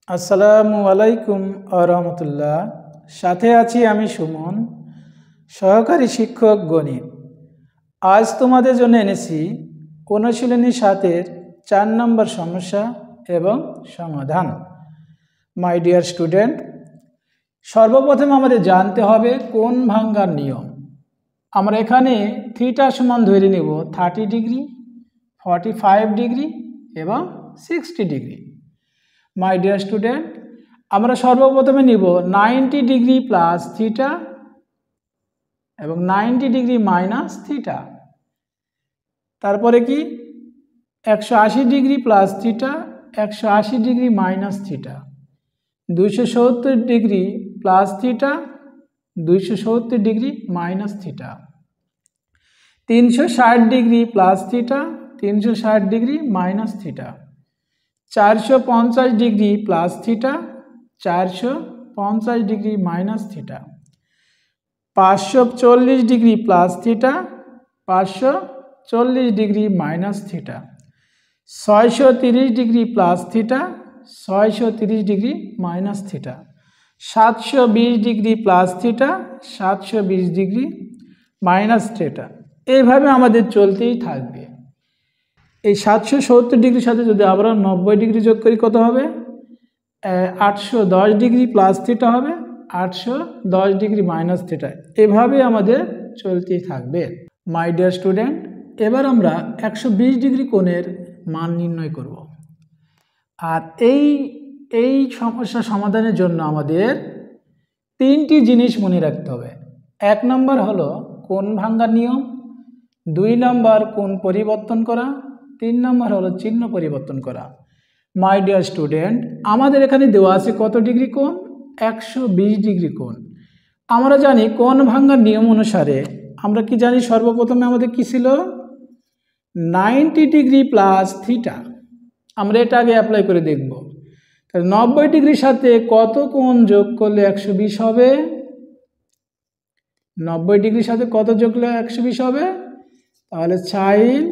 আসসালামু আলাইকুম আরহামতুল্লাহ। সাথে আছি আমি সুমন, সহকারী শিক্ষক গণিত। আজ তোমাদের জন্য এনেছি অনুশীলনী 7-এর 4 নম্বর সমস্যা এবং সমাধান। মাই ডিয়ার স্টুডেন্ট, সর্বপ্রথম আমাদের জানতে হবে কোণ ভাঙার নিয়ম। আমরা এখানে থিটা সমান ধরে নেব 30 ডিগ্রি, 45 ডিগ্রি এবং 60 ডিগ্রি। মাই ডিয়ার স্টুডেন্ট, আমরা সর্বপ্রথমে নিব 90 ডিগ্রি প্লাস থিটা এবং 90 ডিগ্রি মাইনাস থিটা। তারপরে কি 180 degree plus theta, 180 degree minus theta, 270 degree plus theta, 270 degree minus theta, 360 degree plus theta, 360 degree minus theta, 450 degree plus theta, 450 degree minus theta, 540 degree plus theta, 540 degree minus theta, 630 degree plus theta, 630 degree minus theta, 720 degree plus theta, 720 degree minus theta. এইভাবে আমাদের চলতেই থাকবে। এই 770 ডিগ্রির সাথে যদি আমরা 90 degree যোগ করি কত হবে? 810 ডিগ্রি প্লাস থিটা হবে, 810 ডিগ্রি মাইনাস থিটা। এভাবে আমাদের চলতেই থাকবে। মাই ডিয়ার স্টুডেন্ট, এবার আমরা 120 ডিগ্রি কোণের মান নির্ণয় করব। আর এই সমস্যা সমাধানের জন্য আমাদের 3টি জিনিস মনে রাখতে হবে। 1 নম্বর হলো কোণ ভাঙার নিয়ম, 2 নম্বর কোণ পরিবর্তন করা, 3 নম্বর হলো চিহ্ন পরিবর্তন করা। মাই ডিয়ার স্টুডেন্ট, আমাদের এখানে দেওয়া আছে কত ডিগ্রি কোণ? 120 ডিগ্রি কোণ। আমরা জানি কোণ ভাঙার নিয়ম অনুসারে আমরা কি জানি, সর্বপ্রথমে আমাদের কি ছিল? 90 ডিগ্রি প্লাস থিটা। আমরা এটা আগে অ্যাপ্লাই করে দেখব। তাহলে 90 ডিগ্রির সাথে কত কোণ যোগ করলে 120 হবে? 90 ডিগ্রির সাথে কত যোগ করলে 120 হবে? তাহলে সাইন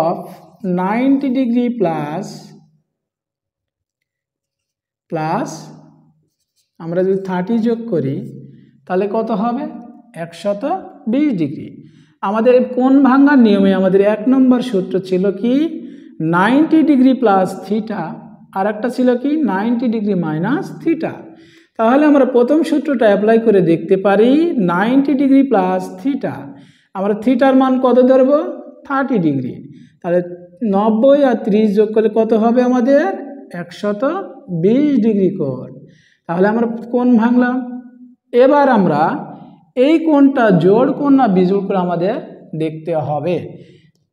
অফ 90 ডিগ্রি প্লাস আমরা যদি 30 যোগ করি তাহলে কত হবে? 120 ডিগ্রি। আমাদের কোণ ভাঙার নিয়মে আমাদের 1 নম্বর সূত্র ছিল কি? 90 ডিগ্রি প্লাস থিটা, আর একটা ছিল কি? 90 ডিগ্রি মাইনাস থিটা। তাহলে আমরা প্রথম সূত্রটা অ্যাপ্লাই করে দেখতে পারি। 90 ডিগ্রি প্লাস থিটা, আমরা থিটার মান কত ধরবো? 30 ডিগ্রি। তাহলে 90 আর 30 যোগ করলে কত হবে আমাদের? 120 ডিগ্রি কোণ। তাহলে আমরা কোণ ভাঙলাম। এবার আমরা এই কোণটা জোড় কোণ না বিজোড় কোণ আমাদের দেখতে হবে।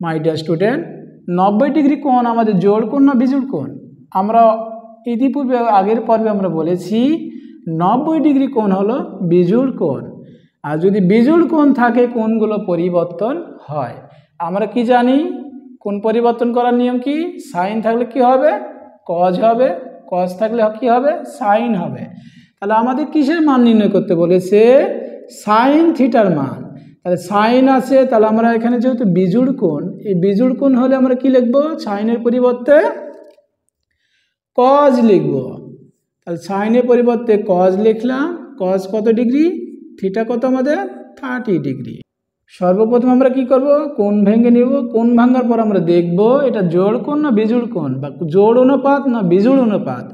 মাই ডিয়ার স্টুডেন্ট, 90 ডিগ্রি কোণ আমাদের জোড় কোণ না বিজোড় কোণ? আমরা ইতিপূর্বে আগের পর্বে আমরা বলেছি 90 ডিগ্রি কোণ হলো বিজোড় কোণ। আর যদি বিজোড় কোণ থাকে কোণগুলো পরিবর্তন হয়। আমরা কি জানি কোণ পরিবর্তন করার নিয়ম কি? সাইন থাকলে কি হবে? কজ হবে, কজ থাকলে কি হবে? সাইন হবে। তাহলে আমাদের কিসের মান নির্ণয় করতে বলেছে? সাইন থিটার মান। তাহলে সাইন আছে, তাহলে আমরা এখানে যেহেতু বিজোড় কোণ, এই বিজোড় কোণ হলে আমরা কি লিখব? সাইনের পরিবর্তে কজ লিখব। তাহলে সাইনের পরিবর্তে কজ লিখলাম। কজ কত ডিগ্রি? থিটা কত আমাদের? 30 ডিগ্রি। সর্বপ্রথম আমরা কি করব? কোণ ভেঙে নেব। কোণ ভাঙার পর আমরা দেখব এটা জোড় কোণ না বিজোড় কোণ, বা জোড় অনুপাত না বিজোড় অনুপাত।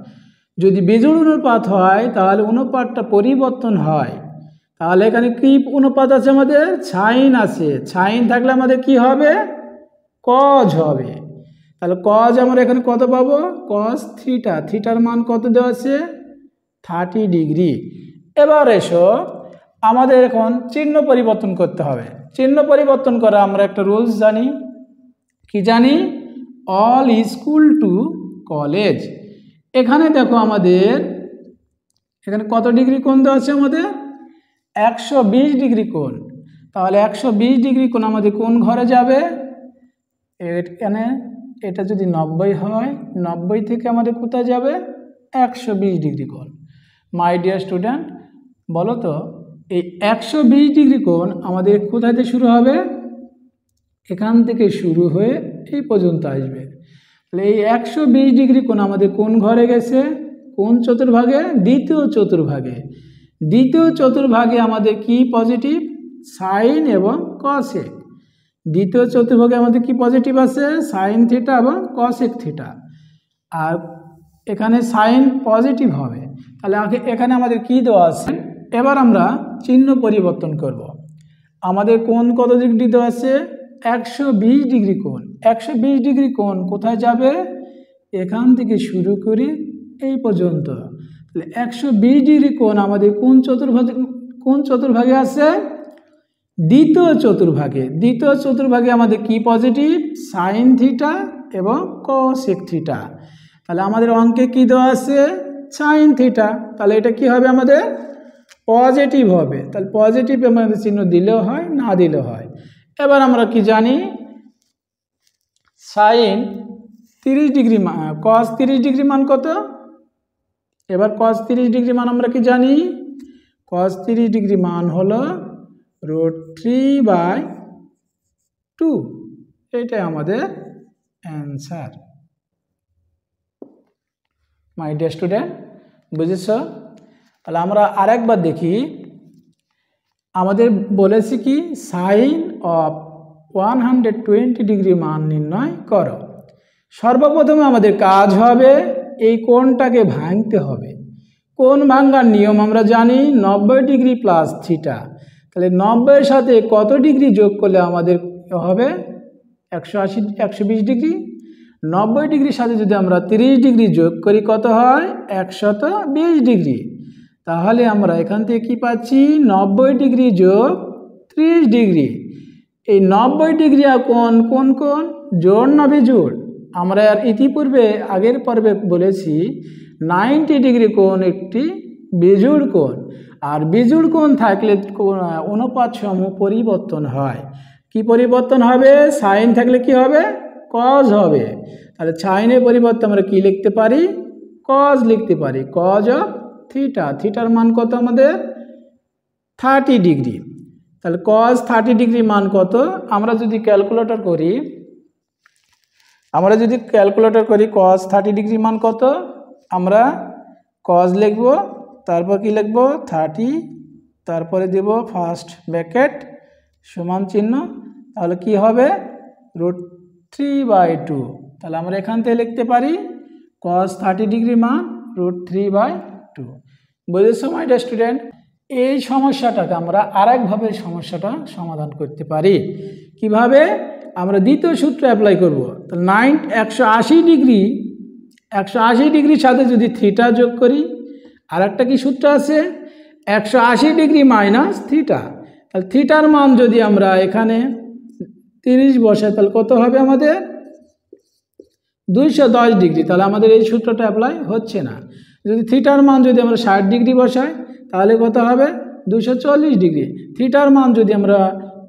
যদি বিজোড় অনুপাত হয় তাহলে অনুপাতটা পরিবর্তন হয়। তাহলে এখানে কি অনুপাত আছে আমাদের? সাইন আছে। সাইন থাকলে আমাদের কি হবে? কজ হবে। তাহলে কজ আমরা এখানে কত পাবো? Cause theta. থিটার মান কত দেওয়া আছে? 30 ডিগ্রি। এবার এসো আমাদের এখন চিহ্ন পরিবর্তন করতে হবে। চিহ্ন পরিবর্তন করা আমরা একটা রুলস জানি। কি জানি? All school to college. এখানে দেখো আমাদের এখানে কত ডিগ্রি কোণ দেওয়া আছে? আমাদের 120 ডিগ্রি কোণ। তাহলে 120 ডিগ্রি কোণ আমাদের কোন ঘরে যাবে? এখানে এটা যদি 90 হয়, 90 থেকে আমাদের কোথায় যাবে? 120 ডিগ্রি কোণ। মাই ডিয়ার স্টুডেন্ট, বলো তো এই 120 ডিগ্রি কোণ আমাদের কোথায় থেকে শুরু হবে? এখান থেকে শুরু হয়ে এই পর্যন্ত আসবে। তাহলে এই 120 ডিগ্রি কোণ আমাদের কোন ঘরে গেছে? কোন চতুর্ভাগে? দ্বিতীয় চতুর্ভাগে। দ্বিতীয় চতুর্ভাগে আমাদের কি পজিটিভ? সাইন এবং কসেক। দ্বিতীয় চতুর্ভাগে আমাদের কি পজিটিভ আছে? সাইন থিটা এবং কসেক থিটা। আর এখানে সাইন পজিটিভ হবে। তাহলে এখানে আমাদের কি দেওয়া আছে? এবার আমরা চিহ্ন পরিবর্তন করব। আমাদের কোণ কত ডিগ্রি দেওয়া আছে? 120 ডিগ্রি কোণ। 120 ডিগ্রি কোণ কোথায় যাবে? এখান থেকে শুরু করি এই পর্যন্ত। তাহলে 120 ডিগ্রি কোণ আমাদের কোন চতুর্ভাগে আছে? দ্বিতীয় চতুর্ভাগে। দ্বিতীয় চতুর্ভাগে আমাদের কি পজিটিভ? সাইন থিটা এবং কসেক থিটা। তাহলে আমাদের অঙ্কে কি দেওয়া আছে? Sine theta. তাহলে এটা কি হবে? আমাদের পজিটিভ হবে। তাহলে পজিটিভ আমাদের চিহ্ন দিলেও হয়, না দিলেও হয়। এবার আমরা কি জানি? সাইন 30 ডিগ্রি কস 30 ডিগ্রি মান কত? এবার কস 30 ডিগ্রি মান আমরা কি জানি? কস 30 ডিগ্রি মান হলো √3/2। এটাই আমাদের অ্যান্সার। মাই ডিয়ার স্টুডেন্ট, বুঝেছ? তাহলে আমরা আরেকবার দেখি। আমাদের বলেছি কি? সাইন অফ 120 ডিগ্রি মান নির্ণয় করো। সর্বপ্রথমে আমাদের কাজ হবে এই কোণটাকে ভাঙতে হবে। কোণ ভাঙার নিয়ম আমরা জানি 90 ডিগ্রি প্লাস থিটা। তাহলে 90 এর সাথে কত ডিগ্রি যোগ করলে আমাদের হবে? 120 ডিগ্রি। 90 ডিগ্রির সাথে যদি আমরা 30 ডিগ্রি যোগ করি কত হয়? 120 ডিগ্রি। তাহলে আমরা এখান থেকে কি পাচ্ছি? 90 ডিগ্রি যোগ 30 ডিগ্রি। এই 90 ডিগ্রি আর কোণ জোড় না বিজোড়? আমরা আর ইতিপূর্বে আগের পর্বে বলেছি 90 ডিগ্রি কোণ একটি বিজোড় কোণ। আর বিজোড় কোণ থাকলে অনুপাত সমূহ পরিবর্তন হয়। কি পরিবর্তন হবে? সাইন থাকলে কি হবে? কজ হবে। তাহলে সাইনের পরিবর্তে আমরা কি লিখতে পারি? কজ লিখতে পারি। Cos of theta. থিটার মান কত আমাদের? 30 ডিগ্রি। তাহলে কজ 30 ডিগ্রি মান কত? আমরা যদি ক্যালকুলেটর করি কজ 30 ডিগ্রি মান কত? আমরা কজ লিখব, তারপর কি লিখব? 30, তারপরে দেব ফার্স্ট ব্র্যাকেট সমান চিহ্ন। তাহলে কি হবে? √3/2। তাহলে আমরা এখান থেকে লিখতে পারি কজ 30 ডিগ্রি মান √3/2। বুঝেছো মাই ডিয়ার স্টুডেন্ট? এই সমস্যাটাকে আমরা আরেকভাবে সমস্যাটা সমাধান করতে পারি। কিভাবে? আমরা দ্বিতীয় সূত্র অ্যাপ্লাই করব। তাহলে 180 ডিগ্রির সাথে যদি থিটা যোগ করি, আর একটা কি সূত্র আছে? 180 ডিগ্রি মাইনাস থিটা। তাহলে থিটার মান যদি আমরা এখানে 30 বসাই তাহলে কত হবে আমাদের? 210 ডিগ্রি। তাহলে আমাদের এই সূত্রটা অ্যাপ্লাই হচ্ছে না। যদি থিটার মান যদি আমরা 60 ডিগ্রি বসাই তাহলে কত হবে? 240 ডিগ্রি। থিটার মান যদি আমরা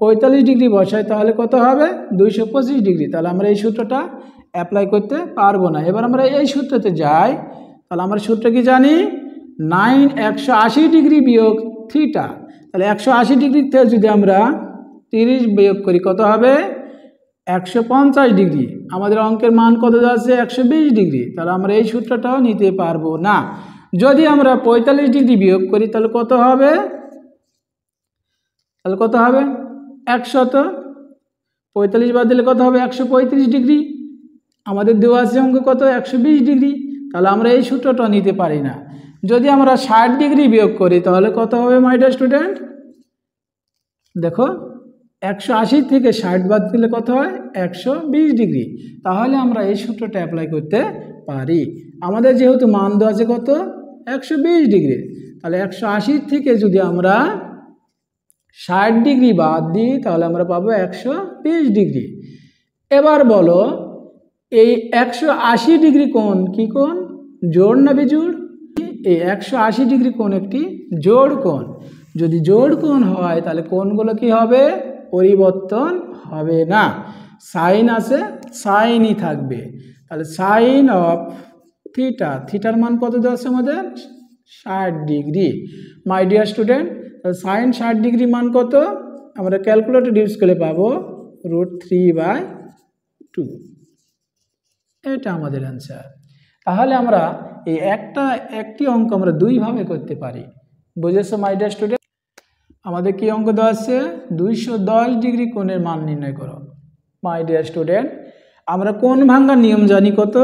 45 ডিগ্রি বসাই তাহলে কত হবে? 225 ডিগ্রি। তাহলে আমরা এই সূত্রটা অ্যাপ্লাই করতে পারবো না। এবার আমরা এই সূত্রতে যাই। তাহলে আমরা সূত্র কি জানি? 180 ডিগ্রি বিয়োগ থিটা। তাহলে 180 ডিগ্রি থেকে যদি আমরা 30 বিয়োগ করি কত হবে? 150 ডিগ্রি। আমাদের অঙ্কের মান কত যাচ্ছে? 120 ডিগ্রি। তাহলে আমরা এই সূত্রটাও নিতে পারবো না। যদি আমরা 45 ডিগ্রি বিয়োগ করি তাহলে কত হবে? 145 বাদ দিলে কত হবে? 135 ডিগ্রি। আমাদের দেওয়া আছে অঙ্ক কত? 120 ডিগ্রি। তাহলে আমরা এই সূত্রটা নিতে পারি না। যদি আমরা 60 ডিগ্রি বিয়োগ করি তাহলে কত হবে মাই ডিয়ার স্টুডেন্ট? দেখো 180 থেকে 60 বাদ দিলে কত হয়? 120 ডিগ্রি। তাহলে আমরা এই সূত্রটা অ্যাপ্লাই করতে পারি। আমাদের যেহেতু মান দেওয়া আছে কত? 120 ডিগ্রি। তাহলে 180 থেকে যদি আমরা 60 ডিগ্রি বাদ দিই তাহলে আমরা পাবো 120 ডিগ্রি। এবার বলো এই 180 ডিগ্রি কোণ কি কোণ? জোড় না বিজোড়? এই 180 ডিগ্রি কোণ একটি জোড় কোণ। যদি জোড় কোণ হয় তাহলে কোণগুলো কি হবে? পরিবর্তন হবে না। সাইন আছে, সাইনই থাকবে। তাহলে সাইন অফ থিটা, থিটার মান কত দেওয়া আছে আমাদের? 60 degree. My dear student, sine 60 degree মান কত? আমরা ক্যালকুলেটর ইউজ করে পাবো √3/2। এটা আমাদের অ্যান্সার। তাহলে আমরা এই একটি অঙ্ক আমরা দুইভাবে করতে পারি। বুঝেছো মাই ডিয়ার স্টুডেন্ট? আমাদের কি অঙ্ক দেওয়া আছে? 210 ডিগ্রি কোণের মান নির্ণয় করো। মাই ডিয়ার স্টুডেন্ট, আমরা কোণ ভাঙার নিয়ম জানি কত?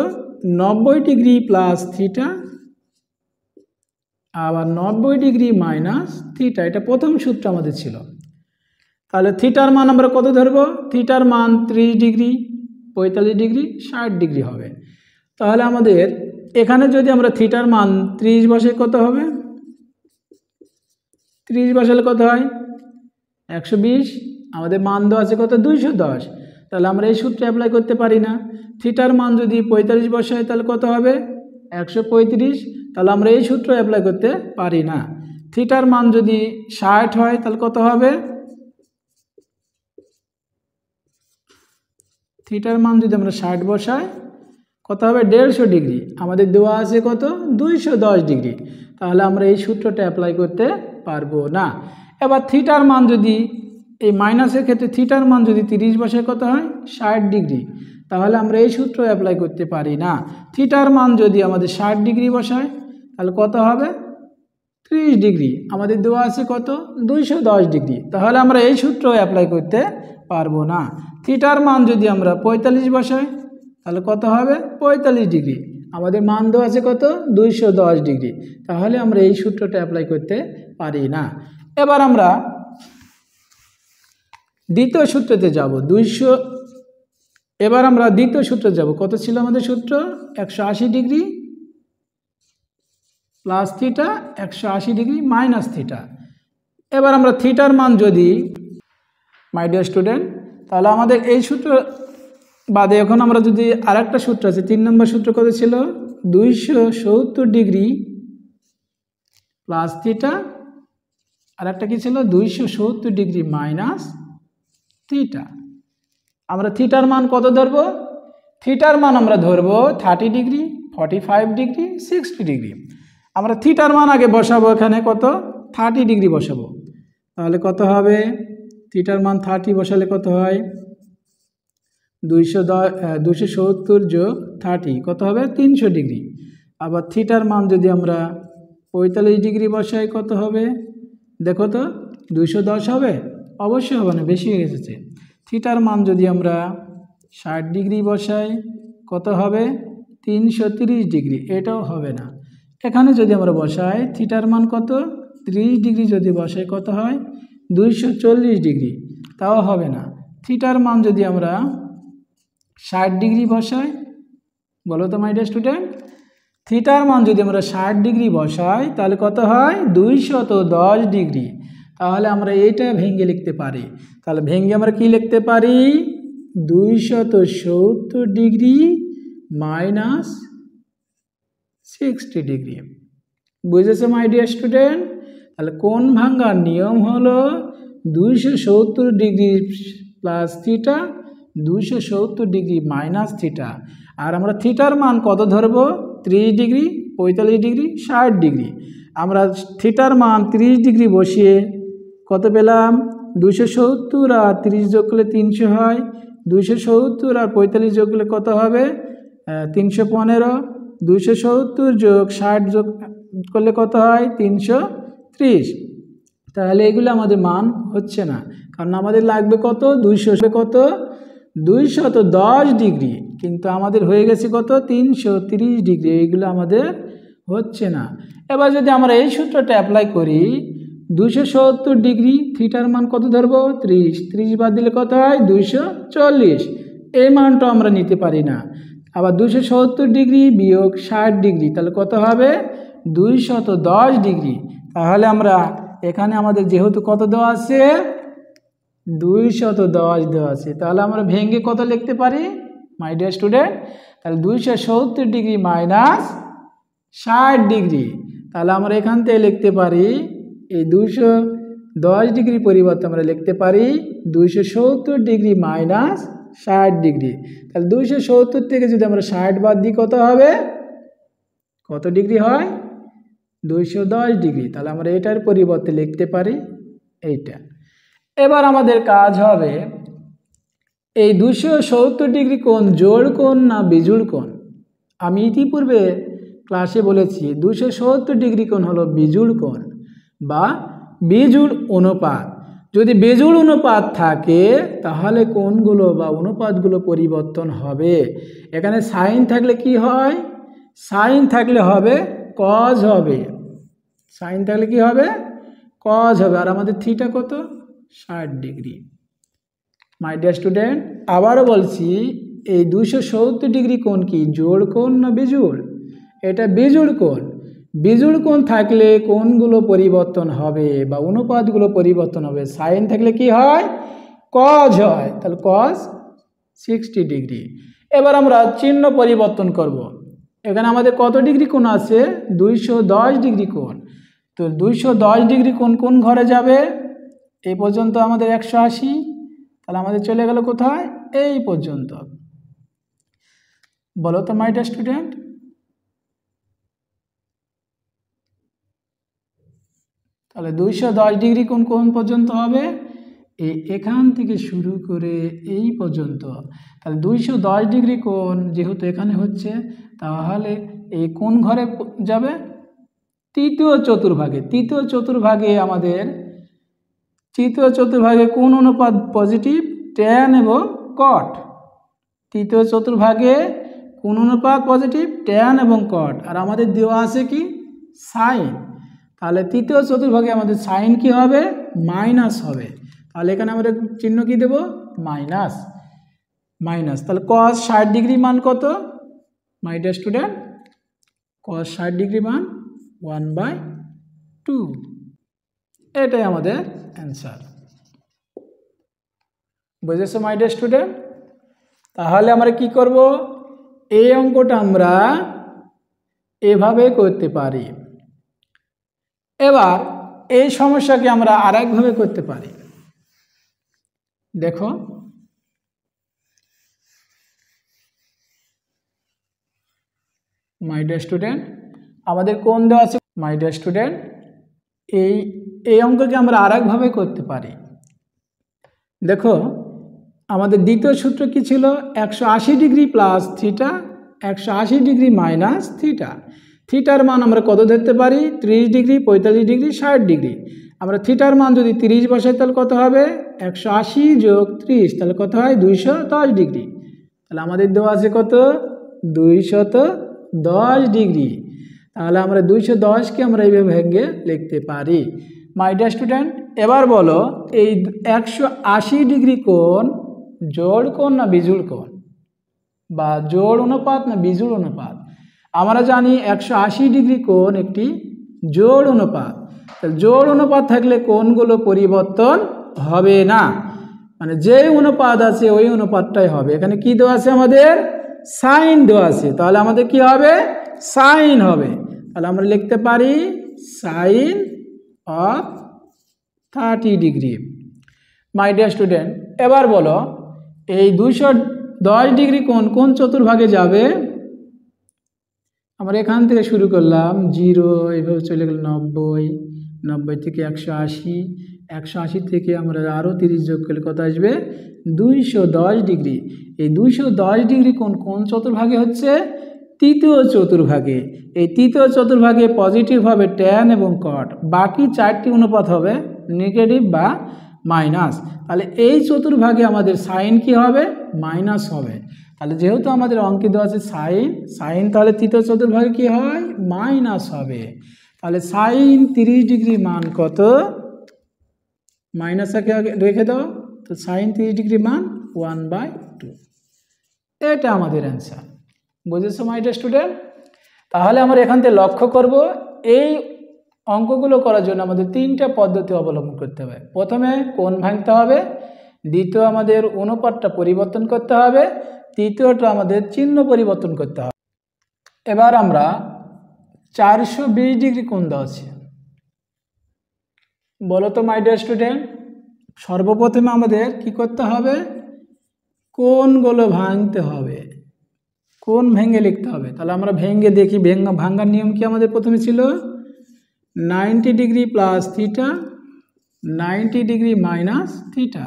90 ডিগ্রি প্লাস থিটা, আবার 90 ডিগ্রি মাইনাস থিটা। এটা প্রথম সূত্র আমাদের ছিল। তাহলে থিটার মান আমরা কত ধরবো? থিটার মান 30 ডিগ্রি, 45 ডিগ্রি, 60 ডিগ্রি হবে। তাহলে আমাদের এখানে যদি আমরা থিটার মান 30 বসাই কত হবে? 30 বসালে কত হয়? 120। আমাদের মান দেওয়া আছে কত? 210। তাহলে আমরা এই সূত্রে অ্যাপ্লাই করতে পারি না। থিটার মান যদি 45 বসাই তাহলে কত হবে? 135। তাহলে আমরা এই সূত্র অ্যাপ্লাই করতে পারি না। থিটার মান যদি 60 হয় তাহলে কত হবে? থিটার মান যদি আমরা 60 বসাই কত হবে? 150 ডিগ্রি। আমাদের দেওয়া আছে কত? 210 ডিগ্রি। তাহলে আমরা এই সূত্রটা অ্যাপ্লাই করতে পারবো না। এবার থিটার মান যদি এই মাইনাসের ক্ষেত্রে থিটার মান যদি 30 বসায় কত হয়? 60 ডিগ্রি। তাহলে আমরা এই সূত্র অ্যাপ্লাই করতে পারি না। থিটার মান যদি আমাদের 60 ডিগ্রি বসায় তাহলে কত হবে? 30 ডিগ্রি। আমাদের দেওয়া আছে কত? 210 ডিগ্রি। তাহলে আমরা এই সূত্র অ্যাপ্লাই করতে পারবো না। থিটার মান যদি আমরা 45 বসাই তাহলে কত হবে? 45 ডিগ্রি। আমাদের মান দেওয়া আছে কত? 210 ডিগ্রি। তাহলে আমরা এই সূত্রটা অ্যাপ্লাই করতে পারি না। এবার আমরা দ্বিতীয় সূত্রতে যাব। এবার আমরা দ্বিতীয় সূত্রে যাব। কত ছিল আমাদের সূত্র? 180 degree plus theta, 180 degree minus theta. এবার আমরা থিটার মান যদি, মাই ডিয়ার স্টুডেন্ট, তাহলে আমাদের এই সূত্র বাদে এখন আমরা যদি আরেকটা সূত্র আছে, 3 নম্বর সূত্র কত ছিল? 270 ডিগ্রি প্লাস থিটা, আরেকটা কি ছিল? 270 ডিগ্রি মাইনাস থিটা। আমরা থিটার মান কত ধরবো? থিটার মান আমরা ধরবো 30 ডিগ্রি, 45 ডিগ্রি, 60 ডিগ্রি। আমরা থিটার মান আগে বসাবো, এখানে কত? 30 ডিগ্রি বসাবো। তাহলে কত হবে? থিটার মান 30 বসালে কত হয়? 270 যোগ 30 কত হবে? 300 ডিগ্রি। আবার থিটার মান যদি আমরা 45 ডিগ্রি বসাই কত হবে? দেখো তো, 210 হবে? অবশ্যই হবে না, বেশি হয়ে গেছে। থিটার মান যদি আমরা 60 ডিগ্রি বসাই কত হবে? 330 ডিগ্রি। এটাও হবে না। এখানে যদি আমরা বসাই থিটার মান কত? 30 ডিগ্রি যদি বসাই কত হয়? 240 ডিগ্রি। তাও হবে না। থিটার মান যদি আমরা 60 ডিগ্রি বসাই, বলো তো মাই ডিয়ার স্টুডেন্ট? থিটার মান যদি আমরা 60 ডিগ্রি বসাই তাহলে কত হয়? 210 ডিগ্রি। তাহলে আমরা এইটা ভেঙে লিখতে পারি। তাহলে ভেঙে আমরা কি লিখতে পারি? 270 ডিগ্রি মাইনাস 60 ডিগ্রি। বুঝেছো মাই ডিয়ার স্টুডেন্ট? তাহলে কোণ ভাঙার নিয়ম হলো 270 degree plus theta, 270 degree minus theta. আর আমরা থিটার মান কত ধরবো? 30 ডিগ্রি, 45 ডিগ্রি, 60 ডিগ্রি। আমরা থিটার মান 30 ডিগ্রি বসিয়ে কত পেলাম? 270 আর 30 যোগ করলে 300 হয়। 270 আর 45 যোগ করলে কত হবে? 315। 270 যোগ 60 যোগ করলে কত হয়? 330। তাহলে এগুলো আমাদের মান হচ্ছে না, কারণ আমাদের লাগবে কত? 210 ডিগ্রি, কিন্তু আমাদের হয়ে গেছে কত? 330 ডিগ্রি। এইগুলো আমাদের হচ্ছে না। এবার যদি আমরা এই সূত্রটা অ্যাপ্লাই করি, 270 ডিগ্রি থিটার মান কত ধরবো? 30। 30 বাদ দিলে কত হয়? 240। এই মানটা আমরা নিতে পারি না। আবার 270 ডিগ্রি বিয়োগ 60 ডিগ্রি, তাহলে কত হবে? 210 ডিগ্রি। তাহলে আমরা এখানে আমাদের যেহেতু কত দেওয়া আছে? 210 দেওয়া আছে। তাহলে আমরা ভেঙে কত লিখতে পারি মাই ডিয়ার স্টুডেন্ট? তাহলে 270 ডিগ্রি মাইনাস 60 ডিগ্রি। তাহলে আমরা এখান থেকে লিখতে পারি এই 210 ডিগ্রি পরিবর্তে আমরা লিখতে পারি 270 ডিগ্রি মাইনাস 60 ডিগ্রি। তাহলে 270 থেকে যদি আমরা 60 বাদ দিই কত হবে? কত ডিগ্রি হয়? 210 ডিগ্রি। তাহলে আমরা এটার পরিবর্তে লিখতে পারি এইটা। এবার আমাদের কাজ হবে এই 270 ডিগ্রি কোণ জোড় কোণ না বিজোড় কোণ? আমি ইতিপূর্বে ক্লাসে বলেছি 270 ডিগ্রি কোণ হলো বিজোড় কোণ বা বিজোড় অনুপাত। যদি বেজোড় অনুপাত থাকে তাহলে কোণগুলো বা অনুপাতগুলো পরিবর্তন হবে। এখানে সাইন থাকলে কি হয়? সাইন থাকলে হবে কজ হবে, সাইন থাকলে কি হবে? কজ হবে। আর আমাদের থিটা কত? 60 ডিগ্রি। মাই ডিয়ার স্টুডেন্ট, আবারও বলছি, এই 270 ডিগ্রি কোণ কি জোড় কোণ না বিজোড়? এটা বিজোড় কোণ। বিজোড় কোণ থাকলে কোণগুলো পরিবর্তন হবে বা অনুপাতগুলো পরিবর্তন হবে। সাইন থাকলে কি হয়? কজ হয়। তাহলে কজ 60 ডিগ্রি। এবার আমরা চিহ্ন পরিবর্তন করব। এখানে আমাদের কত ডিগ্রি কোণ আছে? 210 ডিগ্রি কোণ। তো 210 ডিগ্রি কোণ কোন ঘরে যাবে? এই পর্যন্ত আমাদের 180, তাহলে আমাদের চলে গেল কোথায়? এই পর্যন্ত। বলো তো মাই ডিয়ার স্টুডেন্ট। তাহলে 210 ডিগ্রি কোণ কোন পর্যন্ত হবে? এখান থেকে শুরু করে এই পর্যন্ত। তাহলে 210 ডিগ্রি কোণ যেহেতু এখানে হচ্ছে, তাহলে এই কোন ঘরে যাবে? তৃতীয় চতুর্ভাগে। তৃতীয় চতুর্ভাগে কোন অনুপাত পজিটিভ? ট্যান এবং কট। তৃতীয় চতুর্ভাগে কোন অনুপাত পজিটিভ? ট্যান এবং কট। আর আমাদের দেওয়া আছে কি? সাইন। তাহলে তৃতীয় চতুর্ভাগে আমাদের সাইন কি হবে? মাইনাস হবে। তাহলে এখানে আমরা চিহ্ন কি দেব? মাইনাস। মাইনাস। তাহলে cos 60 ডিগ্রি মান কত মাই ডিয়ার স্টুডেন্ট? cos 60 ডিগ্রি মান 1/2। এটাই আমাদের অ্যান্সার। বুঝেছো মাই ডিয়ার স্টুডেন্ট? তাহলে আমরা কি করব? এই অঙ্কটা আমরা এভাবে করতে পারি। এবার এই সমস্যাকে আমরা আরেকভাবে করতে পারি। দেখো, মাই ডিয়ার স্টুডেন্ট, আমাদের কোণ দেওয়া আছে। মাই ডিয়ার স্টুডেন্ট, এই অঙ্ককে আমরা আরেকভাবে করতে পারি। দেখো, আমাদের দ্বিতীয় সূত্র কি ছিল? 180 degree plus theta, 180 degree minus theta. থিটার মান আমরা কত ধরতে পারি? 30 ডিগ্রি, 45 ডিগ্রি, 60 ডিগ্রি। আমরা থিটার মান যদি 30 বসাই তাহলে কত হবে? 180 যোগ 30, তাহলে কত হয়? 210 ডিগ্রি। তাহলে আমাদের দেওয়া আছে কত? 210 ডিগ্রি। তাহলে আমরা 210কে আমরা এইভাবে ভেঙে লিখতে পারি। মাই ডিয়ার স্টুডেন্ট, এবার বলো, এই 180 ডিগ্রি কোণ জোড় কোণ না বিজোড় কোণ? বা জোড় অনুপাত না বিজোড় অনুপাত? আমরা জানি 180 ডিগ্রি কোণ একটি জোড় অনুপাত। জোড় অনুপাত থাকলে কোণগুলো পরিবর্তন হবে না, মানে যে অনুপাত আছে ওই অনুপাতটাই হবে। এখানে কি দেওয়া আছে? আমাদের সাইন দেওয়া আছে। তাহলে আমাদের কি হবে? সাইন হবে। তাহলে আমরা লিখতে পারি sine of 30 degree. My dear student, এবার বলো, এই 210 ডিগ্রি কোণ কোন চতুর্ভাগে যাবে? আমরা এখান থেকে শুরু করলাম 0, এইভাবে চলে গেল 90, 90 থেকে 180, 180 থেকে আমরা আরও 30 যোগ করলে কত আসবে? 210 ডিগ্রি। এই 210 ডিগ্রি কোণ কোন চতুর্ভাগে হচ্ছে? তৃতীয় চতুর্ভাগে। এই তৃতীয় চতুর্ভাগে পজিটিভ হবে ট্যান এবং কট, বাকি 4টি অনুপাত হবে নেগেটিভ বা মাইনাস। তাহলে এই চতুর্ভাগে আমাদের সাইন কি হবে? মাইনাস হবে। তাহলে যেহেতু আমাদের অঙ্কে দেওয়া আছে সাইন, তাহলে তৃতীয় চতুর্ভাগে কি হয়? মাইনাস হবে। তাহলে সাইন 30 ডিগ্রি মান কত? মাইনাসকে রেখে দাও, তো সাইন 30 ডিগ্রি মান 1/2। এটা আমাদের অ্যান্সার। বুঝেছো মাই ডিয়ার স্টুডেন্ট? তাহলে আমরা এখান থেকে লক্ষ্য করব, এই অঙ্কগুলো করার জন্য আমাদের 3টা পদ্ধতি অবলম্বন করতে হবে। প্রথমে কোণ ভাঙতে হবে, দ্বিতীয় আমাদের অনুপাতটা পরিবর্তন করতে হবে, তৃতীয়টা আমাদের চিহ্ন পরিবর্তন করতে হবে। এবার আমরা 420 ডিগ্রি কোণ দেওয়া আছে। বলো তো মাই ডিয়ার স্টুডেন্ট, সর্বপ্রথমে আমাদের কি করতে হবে? কোণগুলো ভাঙতে হবে, কোণ ভেঙে লিখতে হবে। তাহলে আমরা ভেঙে দেখি, ভাঙার নিয়ম কি আমাদের প্রথমে ছিল? 90 degree plus theta, 90 degree minus theta.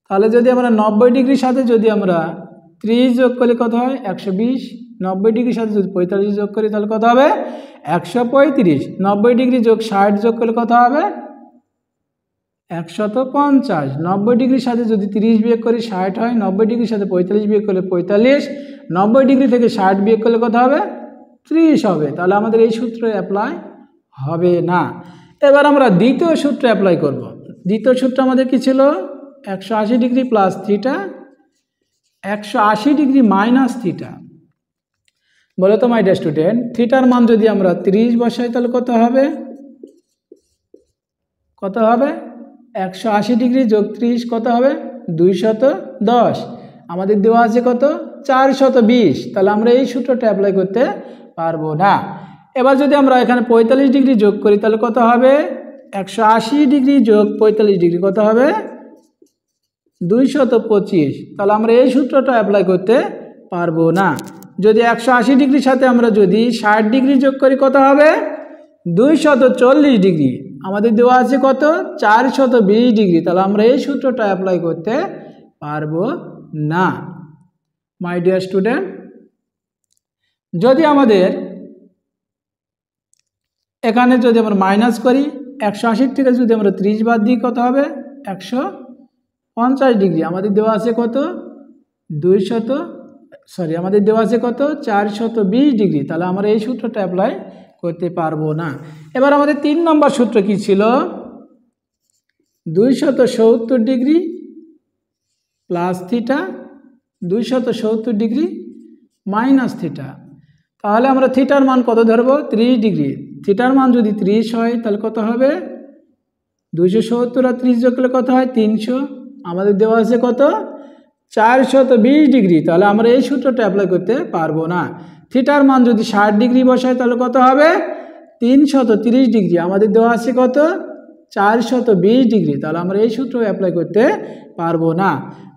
তাহলে যদি আমরা 90 ডিগ্রির সাথে যদি আমরা 30 যোগ করলে কত হয়? 120, 90 ডিগ্রির সাথে যদি 45 যোগ করি তাহলে কত হবে 135। 90 ডিগ্রি যোগ 60 যোগ করলে কত হবে 150। 90 ডিগ্রির সাথে যদি 30 বিয়োগ করি 60 হয়। 90 ডিগ্রির সাথে 45 বিয়োগ করলে 45। 90 ডিগ্রি থেকে 60 বিয়োগ করলে কত হবে 30 হবে। তাহলে আমাদের এই সূত্র অ্যাপ্লাই হবে না। এবার আমরা দ্বিতীয় সূত্র অ্যাপ্লাই করব। দ্বিতীয় সূত্র আমাদের কি ছিল 180 degree plus theta 180 degree minus theta. বলো তো মাই ডিয়ার স্টুডেন্ট, থিটার মান যদি আমরা 30 বসাই তাহলে কত হবে 180 ডিগ্রি যোগ 30 কত হবে 210। আমাদের দেওয়া আছে কত 420। তাহলে আমরা এই সূত্রটা অ্যাপ্লাই করতে পারবো না। এবার যদি আমরা এখানে 45 ডিগ্রি যোগ করি তাহলে কত হবে 180 ডিগ্রি যোগ 45 ডিগ্রি কত হবে 225। তাহলে আমরা এই সূত্রটা অ্যাপ্লাই করতে পারবো না। যদি 180 ডিগ্রির সাথে আমরা যদি 60 ডিগ্রি যোগ করি কত হবে 240 ডিগ্রি। আমাদের দেওয়া আছে কত 420 ডিগ্রি। তাহলে আমরা এই সূত্রটা অ্যাপ্লাই করতে পারবো না। মাই ডিয়ার স্টুডেন্ট, যদি আমাদের এখানে যদি আমরা মাইনাস করি 180 থেকে যদি আমরা 30 বাদ দিই কত হবে 150 ডিগ্রি। আমাদের দেওয়া আছে কত আমাদের দেওয়া আছে কত 420 ডিগ্রি। তাহলে আমরা এই সূত্রটা অ্যাপ্লাই করতে পারবো না। এবার আমাদের 3 নম্বর সূত্র কি ছিল 270 degree plus theta 270 degree minus theta. তাহলে আমরা থিটার মান কত ধরবো 30 ডিগ্রি। থিটার মান যদি 30 হয় তাহলে কত হবে 270 আর 30 যোগ করলে কত হয় 300। আমাদের দেওয়া আছে কত 420 ডিগ্রি। তাহলে আমরা এই সূত্রটা অ্যাপ্লাই করতে পারবো না। থিটার মান যদি 60 ডিগ্রি বসায় তাহলে কত হবে 330 ডিগ্রি। আমাদের দেওয়া আছে কত 420 ডিগ্রি। তাহলে আমরা এই সূত্র অ্যাপ্লাই করতে পারবো না।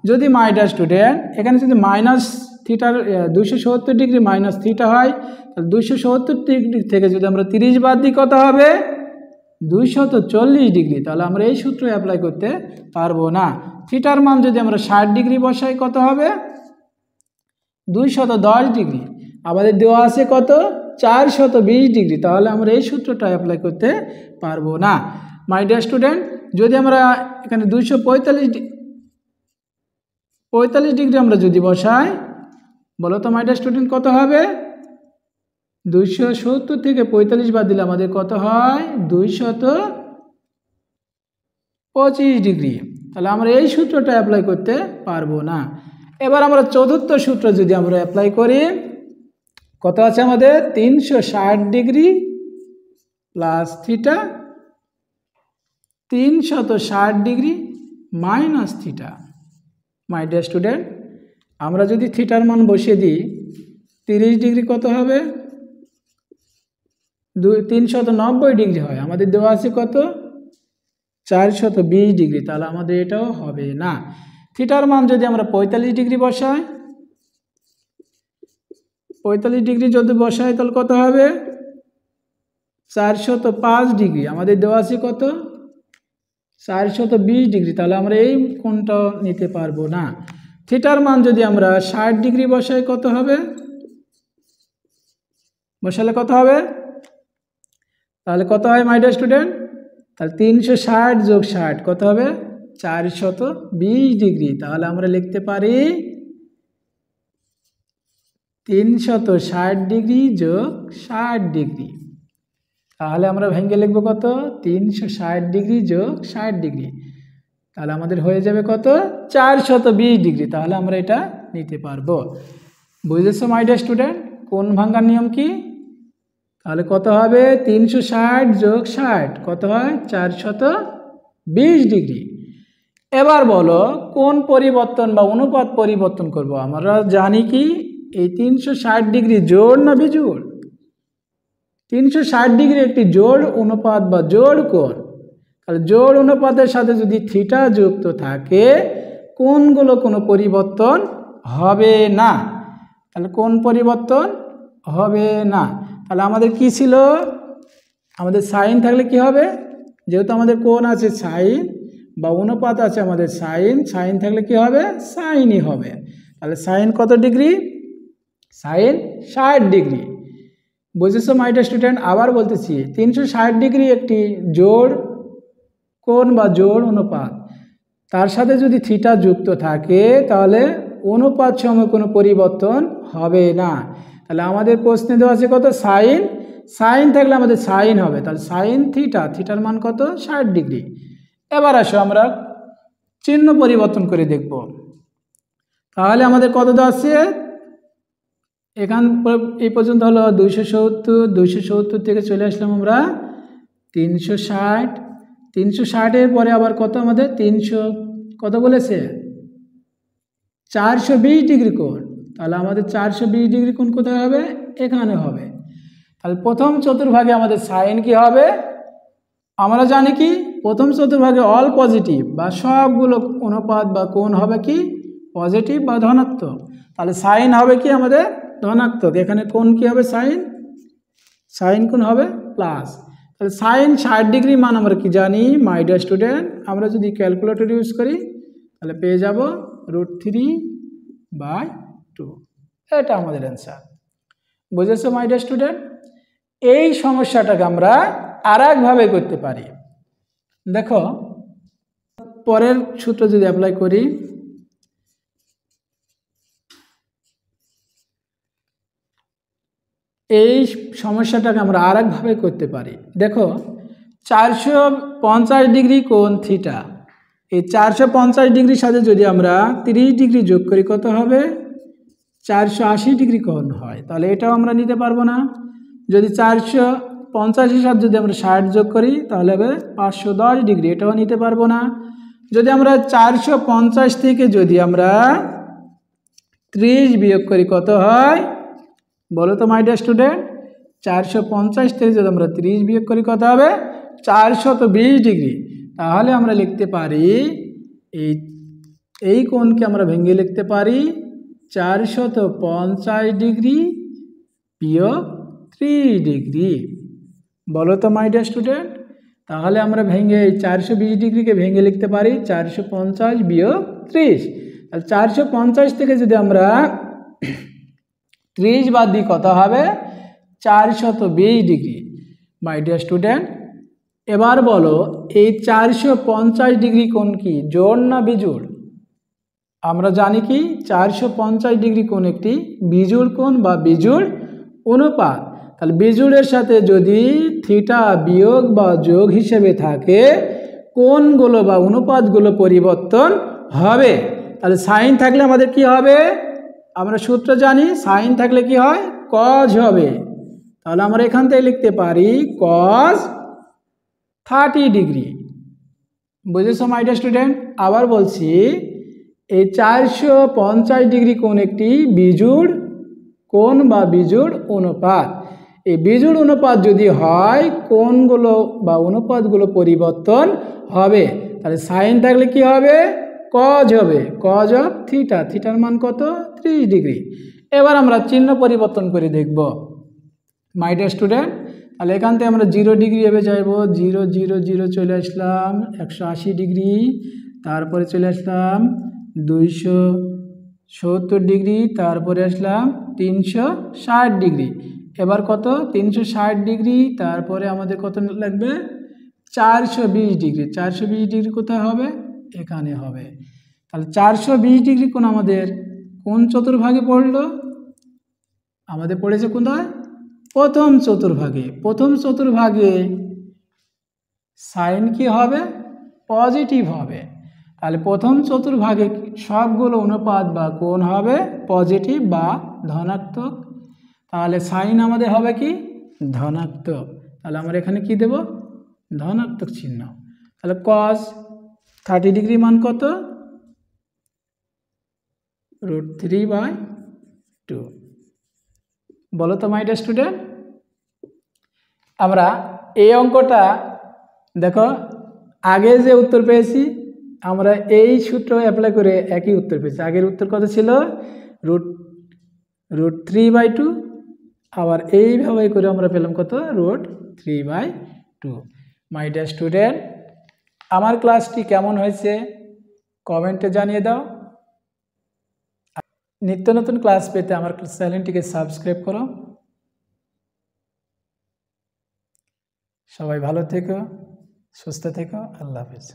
যদি মাই ডিয়ার স্টুডেন্ট এখানে যদি মাইনাস থিটার 270 ডিগ্রি মাইনাস থিটা হয় তাহলে 270 ডিগ্রি থেকে যদি আমরা 30 বাদ দিই কত হবে 240 ডিগ্রি। তাহলে আমরা এই সূত্র অ্যাপ্লাই করতে পারবো না। থিটার মান যদি আমরা 60 ডিগ্রি বসাই কত হবে 210 ডিগ্রি। আমাদের দেওয়া আছে কত 420 ডিগ্রি। তাহলে আমরা এই সূত্রটা অ্যাপ্লাই করতে পারবো না। মাই ডিয়ার স্টুডেন্ট, যদি আমরা এখানে 245 ডিগ্রি আমরা যদি বসাই বলো তো মাই ডিয়ার স্টুডেন্ট কত হবে 270 থেকে 45 বাদ দিলে আমাদের কত হয় 225 ডিগ্রি। তাহলে আমরা এই সূত্রটা অ্যাপ্লাই করতে পারবো না। এবার আমরা চতুর্থ সূত্র যদি আমরা অ্যাপ্লাই করি কত আছে আমাদের 360 degree plus theta 360 degree minus theta. মাই ডিয়ার স্টুডেন্ট, আমরা যদি থিটার মান বসিয়ে দিই 30 ডিগ্রি কত হবে 390 ডিগ্রি হয়। আমাদের দেওয়া আছে কত 420 ডিগ্রি। তাহলে আমাদের এটাও হবে না। থিটার মান যদি আমরা 45 ডিগ্রি বসাই 45 ডিগ্রি যদি বসাই তাহলে কত হবে 405 ডিগ্রি। আমাদের দেওয়া আছে কত 420 ডিগ্রি। তাহলে আমরা এই কোণটা নিতে পারবো না। থিটার মান যদি আমরা 60 ডিগ্রি বসাই কত হবে বসালে কত হবে তাহলে কত হয় মাই ডিয়ার স্টুডেন্ট তাহলে 360 যোগ 60 কত হবে 420 ডিগ্রি। তাহলে আমরা লিখতে পারি 360 ডিগ্রি যোগ 60 ডিগ্রি। তাহলে আমরা ভেঙে লিখবো কত 360 ডিগ্রি যোগ 60 ডিগ্রি। তাহলে আমাদের হয়ে যাবে কত 420 ডিগ্রি। তাহলে আমরা এটা নিতে পারবো। বুঝেছো মাই ডিয়ার স্টুডেন্ট কোণ ভাঙার নিয়ম কি? তাহলে কত হবে 360 যোগ 60 কত হয় 420 ডিগ্রি। এবার বলো কোণ পরিবর্তন বা অনুপাত পরিবর্তন করব। আমরা জানি কি এই 360 ডিগ্রি জোড় না বিজোড় 360 ডিগ্রি একটি জোড় অনুপাত বা জোড় কোণ। তাহলে জোড় অনুপাতের সাথে যদি থিটা যুক্ত থাকে কোণগুলো কোনো পরিবর্তন হবে না। তাহলে কোণ পরিবর্তন হবে না। তাহলে আমাদের কি ছিল আমাদের সাইন থাকলে কি হবে যেহেতু আমাদের কোণ আছে সাইন বা অনুপাত আছে আমাদের সাইন থাকলে কি হবে সাইনই হবে। তাহলে সাইন কত ডিগ্রি সাইন 60 ডিগ্রি। বুঝেছো মাই ডিয়ার স্টুডেন্ট? আবার বলতেছি 360 ডিগ্রি একটি জোড় কোণ বা জোড় অনুপাত, তার সাথে যদি থিটা যুক্ত থাকে তাহলে অনুপাত সময় কোনো পরিবর্তন হবে না। তাহলে আমাদের প্রশ্নে দেওয়া আছে কত? সাইন। সাইন থাকলে আমাদের সাইন হবে, তাহলে সাইন থিটা, থিটার মান কত? 60 ডিগ্রি। এবার আসো আমরা চিহ্ন পরিবর্তন করে দেখব। তাহলে আমাদের কত দেওয়া আছে? এখান এই পর্যন্ত হলো 270, 270 থেকে চলে আসলাম আমরা 360, 360-এর পরে আবার কত আমাদের? 300 কত বলেছে? 420 ডিগ্রি কোণ। তাহলে আমাদের 420 ডিগ্রি কোণ কোথায় হবে? এখানে হবে। তাহলে প্রথম চতুর্ভাগে আমাদের সাইন কি হবে? আমরা জানি কি প্রথম চতুর্ভাগে অল পজিটিভ বা সবগুলো অনুপাত বা কোণ হবে কি? পজিটিভ বা ধনাত্মক। তাহলে সাইন হবে কি আমাদের? ধনাত্মক। এখানে কোণ কি হবে? সাইন। সাইন কোণ হবে প্লাস। তাহলে সাইন 60 ডিগ্রি মান আমরা কি জানি মাই ডিয়ার স্টুডেন্ট? আমরা যদি ক্যালকুলেটর ইউজ করি তাহলে পেয়ে যাব √3/2। এটা আমাদের অ্যান্সার। বুঝেছো মাই ডিয়ার স্টুডেন্ট? এই সমস্যাটাকে আমরা আর একভাবে করতে পারি। দেখো পরের সূত্র যদি অ্যাপ্লাই করি, এই সমস্যাটাকে আমরা আর একভাবে করতে পারি। দেখো 450 ডিগ্রি কোণ থিটা, এই 450 ডিগ্রির সাথে যদি আমরা 30 ডিগ্রি যোগ করি কত হবে? 480 ডিগ্রি কোণ হয়। তাহলে এটাও আমরা নিতে পারবো না। যদি 450-এর সাথে যদি আমরা 60 যোগ করি তাহলে হবে 510 ডিগ্রি, এটাও নিতে পারবো না। যদি আমরা 450 থেকে যদি আমরা 30 বিয়োগ করি কত হয় বলো তো মাই ডিয়ার স্টুডেন্ট? 450 থেকে যদি আমরা 30 বিয়োগ করি কত হবে? 420 ডিগ্রি। তাহলে আমরা লিখতে পারি এই কোণকে আমরা ভেঙে লিখতে পারি 450 ডিগ্রি বিয়োগ 3 ডিগ্রি। বলো তো মাই ডিয়ার স্টুডেন্ট? তাহলে আমরা ভেঙে 420 ডিগ্রিকে ভেঙে লিখতে পারি 450 বিয়োগ 30। তাহলে 450 থেকে যদি আমরা 30 বাদ দিই কত হবে? 420 ডিগ্রি। মাই ডিয়ার স্টুডেন্ট এবার বলো এই 450 ডিগ্রি কোণ কি জোড় না বিজোড়? আমরা জানি কি 450 ডিগ্রি কোণ একটি বিজোড় কোণ বা বিজোড় অনুপাত। তাহলে বিজোড়ের সাথে যদি থিটা বিয়োগ বা যোগ হিসেবে থাকে কোণগুলো বা অনুপাতগুলো পরিবর্তন হবে। তাহলে সাইন থাকলে আমাদের কি হবে? আমরা সূত্র জানি সাইন থাকলে কি হয়? কজ হবে। তাহলে আমরা এখান থেকে লিখতে পারি কজ 30 ডিগ্রি। বুঝেছো মাই ডিয়ার স্টুডেন্ট? আবার বলছি এই 450 ডিগ্রি কোণ একটি বিজোড় কোণ বা বিজোড় অনুপাত। এই বিজোড় অনুপাত যদি হয় কোণগুলো বা অনুপাতগুলো পরিবর্তন হবে। তাহলে সাইন থাকলে কি হবে? কজ হবে, কজ অফ থিটা। থিটার মান কত? 30 ডিগ্রি। এবার আমরা চিহ্ন পরিবর্তন করে দেখব মাই ডিয়ার স্টুডেন্ট। তাহলে এখান থেকে আমরা 0 ডিগ্রি এভাবে যাইব, 0 0 0 চলে আসলাম 180 ডিগ্রি, তারপরে চলে আসলাম 270 ডিগ্রি, তারপরে আসলাম 360 ডিগ্রি। এবার কত? 360 ডিগ্রি, তারপরে আমাদের কত লাগবে? 420 ডিগ্রি। 420 ডিগ্রি কোথায় হবে? এখানে হবে। তাহলে 420 ডিগ্রি কোণ আমাদের কোন চতুর্ভাগে পড়লো? আমাদের পড়েছে কোথায়? প্রথম চতুর্ভাগে। প্রথম চতুর্ভাগে সাইন কি হবে? পজিটিভ হবে। তাহলে প্রথম চতুর্ভাগে সবগুলো অনুপাত বা কোণ হবে পজিটিভ বা ধনাত্মক। তাহলে সাইন আমাদের হবে কি? ধনাত্মক। তাহলে আমরা এখানে কি দেব? ধনাত্মক চিহ্ন। তাহলে কস 30 ডিগ্রি মান কত? √3/2। বলো তো মাই ডিয়ার স্টুডেন্ট? আমরা এই অঙ্কটা দেখো আগে যে উত্তর পেয়েছি আমরা এই সূত্র অ্যাপ্লাই করে একই উত্তর পেয়েছি। আগের উত্তর কত ছিল? √3/2। আবার এইভাবে করে আমরা পেলাম কত? √3/2। মাই ডিয়ার স্টুডেন্ট আমার ক্লাসটি কেমন হয়েছে কমেন্টে জানিয়ে দাও। নিত্য নতুন ক্লাস পেতে আমার চ্যানেলটিকে সাবস্ক্রাইব করো। সবাই ভালো থেকো, সুস্থ থেকো, আল্লাহ হাফেজ।